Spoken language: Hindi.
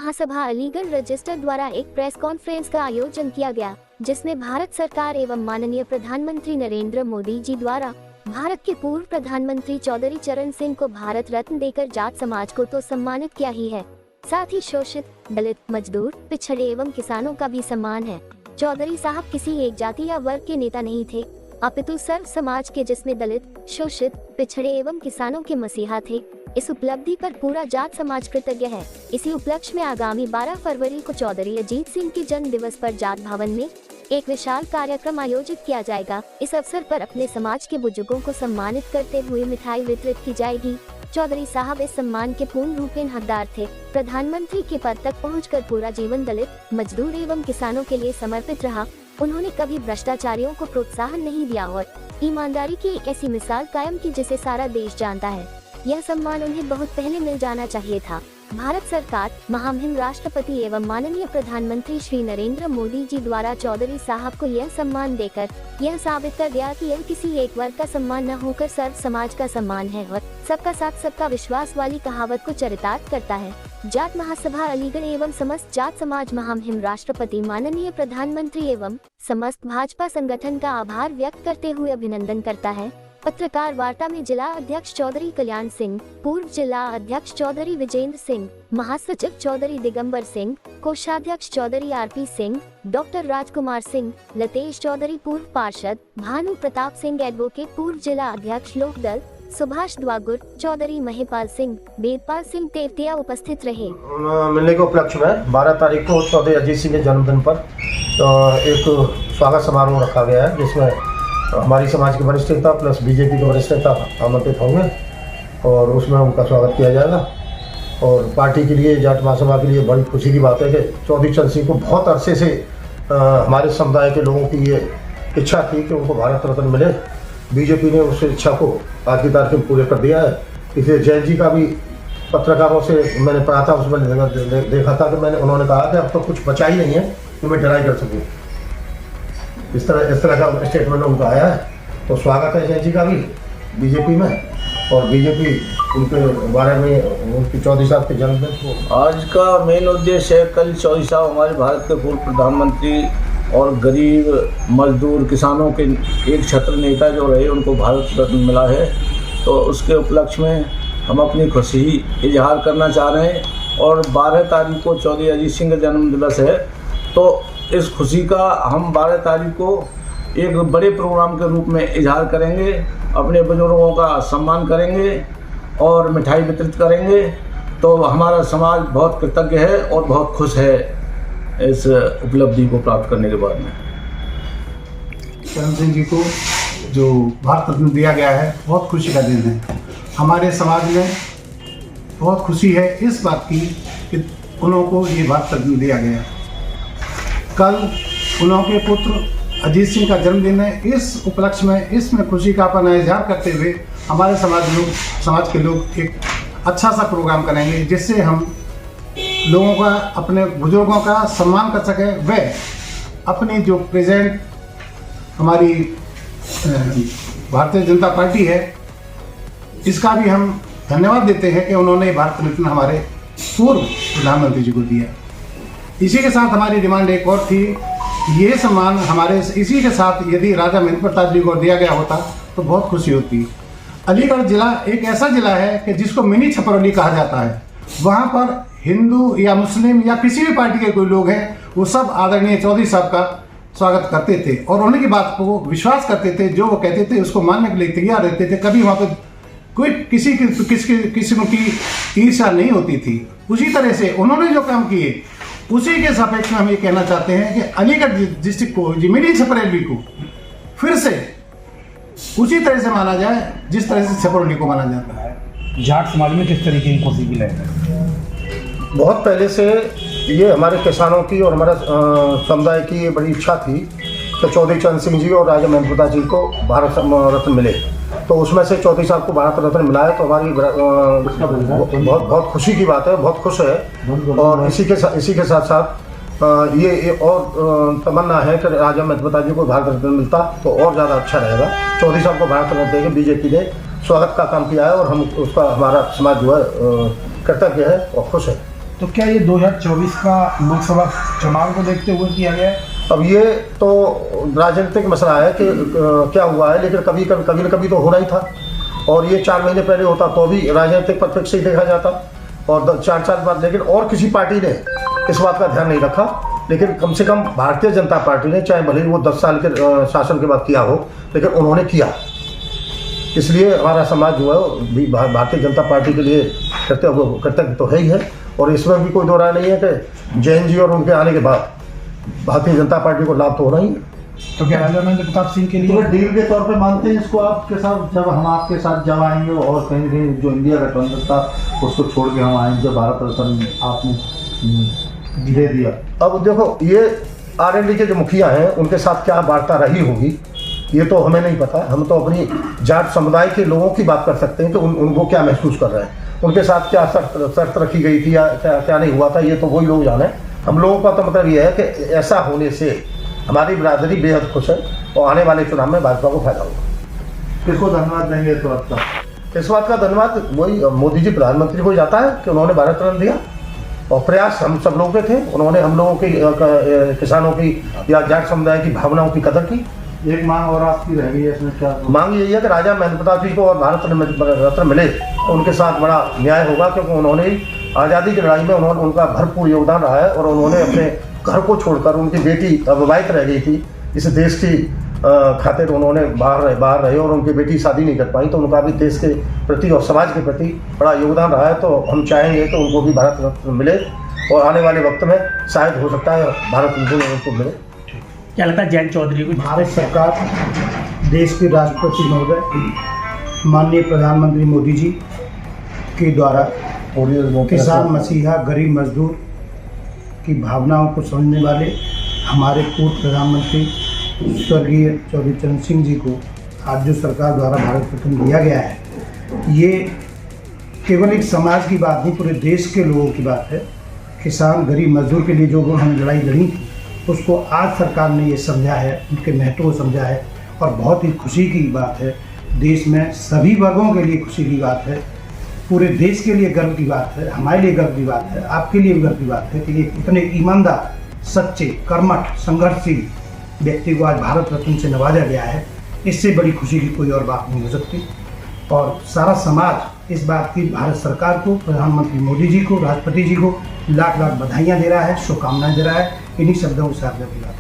महासभा अलीगढ़ रजिस्टर द्वारा एक प्रेस कॉन्फ्रेंस का आयोजन किया गया, जिसमें भारत सरकार एवं माननीय प्रधानमंत्री नरेंद्र मोदी जी द्वारा भारत के पूर्व प्रधानमंत्री चौधरी चरण सिंह को भारत रत्न देकर जाट समाज को तो सम्मानित किया ही है, साथ ही शोषित, दलित, मजदूर, पिछड़े एवं किसानों का भी सम्मान है। चौधरी साहब किसी एक जाति या वर्ग के नेता नहीं थे, अपितु सर्व समाज के, जिसमें दलित, शोषित, पिछड़े एवं किसानों के मसीहा थे। इस उपलब्धि पर पूरा जाट समाज कृतज्ञ है। इसी उपलक्ष्य में आगामी 12 फरवरी को चौधरी अजीत सिंह के जन्म दिवस पर जाट भवन में एक विशाल कार्यक्रम आयोजित किया जाएगा। इस अवसर पर अपने समाज के बुजुर्गों को सम्मानित करते हुए मिठाई वितरित की जाएगी। चौधरी साहब इस सम्मान के पूर्ण रूपेण हकदार थे। प्रधानमंत्री के पद तक पहुंचकर पूरा जीवन दलित, मजदूर एवं किसानों के लिए समर्पित रहा। उन्होंने कभी भ्रष्टाचारियों को प्रोत्साहन नहीं दिया और ईमानदारी की एक ऐसी मिसाल कायम की जिसे सारा देश जानता है। यह सम्मान उन्हें बहुत पहले मिल जाना चाहिए था। भारत सरकार, महामहिम राष्ट्रपति एवं माननीय प्रधानमंत्री श्री नरेंद्र मोदी जी द्वारा चौधरी साहब को यह सम्मान देकर यह साबित कर दिया कि यह किसी एक वर्ग का सम्मान न होकर सर्व समाज का सम्मान है और सबका साथ सबका विश्वास वाली कहावत को चरितार्थ करता है। जाट महासभा अलीगढ़ एवं समस्त जाट समाज महामहिम राष्ट्रपति, माननीय प्रधानमंत्री एवं समस्त भाजपा संगठन का आभार व्यक्त करते हुए अभिनंदन करता है। पत्रकार वार्ता में जिला अध्यक्ष चौधरी कल्याण सिंह, पूर्व जिला अध्यक्ष चौधरी विजेंद्र सिंह, महासचिव चौधरी दिगंबर सिंह, कोषाध्यक्ष चौधरी आरपी सिंह, डॉक्टर राजकुमार सिंह, लतेश चौधरी पूर्व पार्षद, भानु प्रताप सिंह एडवोकेट पूर्व जिला अध्यक्ष लोकदल, सुभाष द्वागुर, चौधरी महिपाल सिंह, वेदपाल सिंह तेवतिया उपस्थित रहे। मिलने के उपलक्ष्य में 12 तारीख को चौधरी अजीत सिंह के जन्मदिन पर एक स्वागत समारोह रखा गया है, जिसमें हमारी समाज के वरिष्ठ नेता प्लस बीजेपी के वरिष्ठ नेता आमंत्रित होंगे और उसमें उनका स्वागत किया जाएगा। और पार्टी के लिए, जाट महासभा के लिए बड़ी खुशी की बात है कि चौधरी चरण सिंह को बहुत अरसे से हमारे समुदाय के लोगों की ये इच्छा थी कि उनको भारत रत्न मिले। बीजेपी ने उस इच्छा को आज की तारीख में पूरे कर दिया है। इसलिए जैन जी का भी पत्रकारों से मैंने पढ़ा था, उसमें देखा था कि उन्होंने कहा कि अब तो कुछ बचा ही नहीं है कि मैं ड्राई कर सकूँ। इस तरह का स्टेटमेंट उनका आया है, तो स्वागत है जैन जी का भी बीजेपी में। और बीजेपी उनके बारे में, उनकी चौधरी साहब के जन्मदिन को आज का मेन उद्देश्य है, कल चौधरी साहब हमारे भारत के पूर्व प्रधानमंत्री और गरीब, मजदूर, किसानों के एक छत्र नेता जो रहे, उनको भारत रत्न मिला है। तो उसके उपलक्ष्य में हम अपनी खुशी इजहार करना चाह रहे हैं। और 12 तारीख को चौधरी अजीत सिंह का जन्म दिवस है, तो इस खुशी का हम 12 तारीख को एक बड़े प्रोग्राम के रूप में इजहार करेंगे, अपने बुजुर्गों का सम्मान करेंगे और मिठाई वितरित करेंगे। तो हमारा समाज बहुत कृतज्ञ है और बहुत खुश है इस उपलब्धि को प्राप्त करने के बाद में। चरण सिंह जी को जो भारत रत्न दिया गया है, बहुत खुशी का दिन है। हमारे समाज में बहुत खुशी है इस बात की कि उनको ये भारत रत्न दिया गया। कल उनके पुत्र अजीत सिंह का जन्मदिन है। इस उपलक्ष्य में, इसमें खुशी का अपना इजहार करते हुए हमारे समाज के लोग एक अच्छा सा प्रोग्राम करेंगे, जिससे हम लोगों का, अपने बुजुर्गों का सम्मान कर सके। वे अपनी जो प्रेजेंट हमारी भारतीय जनता पार्टी है, इसका भी हम धन्यवाद देते हैं कि उन्होंने भारत रत्न हमारे पूर्व प्रधानमंत्री जी को दिया। इसी के साथ हमारी डिमांड एक और थी, ये सम्मान हमारे इसी के साथ यदि राजा महेंद्र प्रताप जी को दिया गया होता तो बहुत खुशी होती। अलीगढ़ जिला एक ऐसा जिला है कि जिसको मिनी छपरौली कहा जाता है। वहाँ पर हिंदू या मुस्लिम या किसी भी पार्टी के कोई लोग हैं, वो सब आदरणीय चौधरी साहब का स्वागत करते थे और उन्हीं की बात को विश्वास करते थे। जो वो कहते थे उसको मानने के लिए तैयार रहते थे। कभी वहाँ पर कोई किसी की ईर्ष्या नहीं होती थी। उसी तरह से उन्होंने जो काम किए, उसी के सापेक्ष में हम ये कहना चाहते हैं कि अलीगढ़ डिस्ट्रिक्ट को, मिनी छपरौली को फिर से उसी तरह से माना जाए जिस तरह से छपरौली को माना जाता है। जाट समाज में किस तरीके की खुशी की लहर है? बहुत पहले से ये हमारे किसानों की और हमारे समुदाय की ये बड़ी इच्छा थी कि चौधरी चरण सिंह जी और राजा महेंद्र प्रताप जी को भारत रत्न मिले। तो उसमें से चौधरी साहब को भारत रत्न मिला है, तो हमारी बहुत खुशी की बात है, बहुत खुश है। और इसी के साथ साथ ये और तमन्ना है कि राजा महेंद्र प्रताप जी को भारत रत्न मिलता तो और ज़्यादा अच्छा रहेगा। चौधरी साहब को भारत रत्न देके बीजेपी ने स्वागत का काम किया है और हम उसका, हमारा समाज जो है कृतज्ञ है और खुश है। तो क्या ये 2024 का लोकसभा चुनाव को देखते हुए किया गया है? अब ये तो राजनीतिक मसला है कि क्या हुआ है, लेकिन कभी न कभी तो होना ही था। और ये 4 महीने पहले होता तो भी राजनीतिक परिप्रेक्ष्य से ही देखा जाता, और 4 साल बाद। लेकिन और किसी पार्टी ने इस बात का ध्यान नहीं रखा, लेकिन कम से कम भारतीय जनता पार्टी ने, चाहे भले ही वो 10 साल के शासन के बाद किया हो, लेकिन उन्होंने किया। इसलिए हमारा समाज जो है वो भी भारतीय जनता पार्टी के लिए कृतज्ञ तो है ही है। और इसमें भी कोई दो राय नहीं है कि जैन जी और उनके आने के बाद भारतीय जनता पार्टी को लाभ तो होना ही है। तो क्या राजा महेंद्र प्रताप सिंह के लिए डील के तौर पे मानते हैं इसको आपके साथ? जब हम आपके साथ जब आएंगे और कहीं कहीं जो इंडिया गठबंधन था उसको छोड़ के हम आएंगे, भारत रत्न आपने दे दिया। अब देखो, ये RND के जो मुखिया हैं उनके साथ क्या वार्ता रही होगी ये तो हमें नहीं पता। हम तो अपनी जाट समुदाय के लोगों की बात कर सकते हैं कि उनको क्या महसूस कर रहे हैं, उनके साथ क्या शर्त रखी गई थी या क्या नहीं हुआ था, ये तो वही लोग जाने। हम लोगों का तो मतलब ये है कि ऐसा होने से हमारी बिरादरी बेहद खुश है और आने वाले चुनाव में भाजपा को फायदा होगा। किसको धन्यवाद देंगे तो आपका? इस बात का धन्यवाद वही मोदी जी प्रधानमंत्री को जाता है कि उन्होंने भारत रत्न दिया, और प्रयास हम सब लोगों के थे। उन्होंने हम लोगों की किसानों की या जाट समुदाय की भावनाओं की कदर की। एक मांग और आपकी रह गई है इसमें, क्या मांग यही है कि राजा महेंद्र प्रताप जी को और भारत रत्न मिले तो उनके साथ बड़ा न्याय होगा, क्योंकि उन्होंने आज़ादी की लड़ाई में उनका भरपूर योगदान रहा है। और उन्होंने अपने घर को छोड़कर, उनकी बेटी अविवाहित रह गई थी, इस देश की खातिर उन्होंने बाहर रहे और उनकी बेटी शादी नहीं कर पाई, तो उनका भी देश के प्रति और समाज के प्रति बड़ा योगदान रहा है। तो हम चाहेंगे कि उनको भी भारत रत्न मिले, और आने वाले वक्त में शायद हो सकता है भारत रत्न उनको मिले। क्या लगता है जयंत चौधरी को? भारत सरकार, देश के राष्ट्रपति महोदय माननीय प्रधानमंत्री मोदी जी के द्वारा किसान, मसीहा, गरीब मजदूर की भावनाओं को समझने वाले हमारे पूर्व प्रधानमंत्री स्वर्गीय चौधरी चरण सिंह जी को आज जो सरकार द्वारा भारत रत्न दिया गया है, ये केवल एक समाज की बात नहीं, पूरे देश के लोगों की बात है। किसान, गरीब मजदूर के लिए जो उन्होंने लड़ाई लड़ी थी उसको आज सरकार ने ये समझा है, उनके महत्व को समझा है, और बहुत ही खुशी की बात है। देश में सभी वर्गों के लिए खुशी की बात है, पूरे देश के लिए गर्व की बात है, हमारे लिए गर्व की बात है, आपके लिए भी गर्व की बात है कि ये इतने ईमानदार, सच्चे, कर्मठ, संघर्षशील व्यक्ति को आज भारत रत्न से नवाजा गया है। इससे बड़ी खुशी की कोई और बात नहीं हो सकती। और सारा समाज इस बात की भारत सरकार को, प्रधानमंत्री मोदी जी को, राष्ट्रपति जी को लाख लाख बधाइयाँ दे रहा है, शुभकामनाएं दे रहा है। इन्हीं शब्दों के साथ बात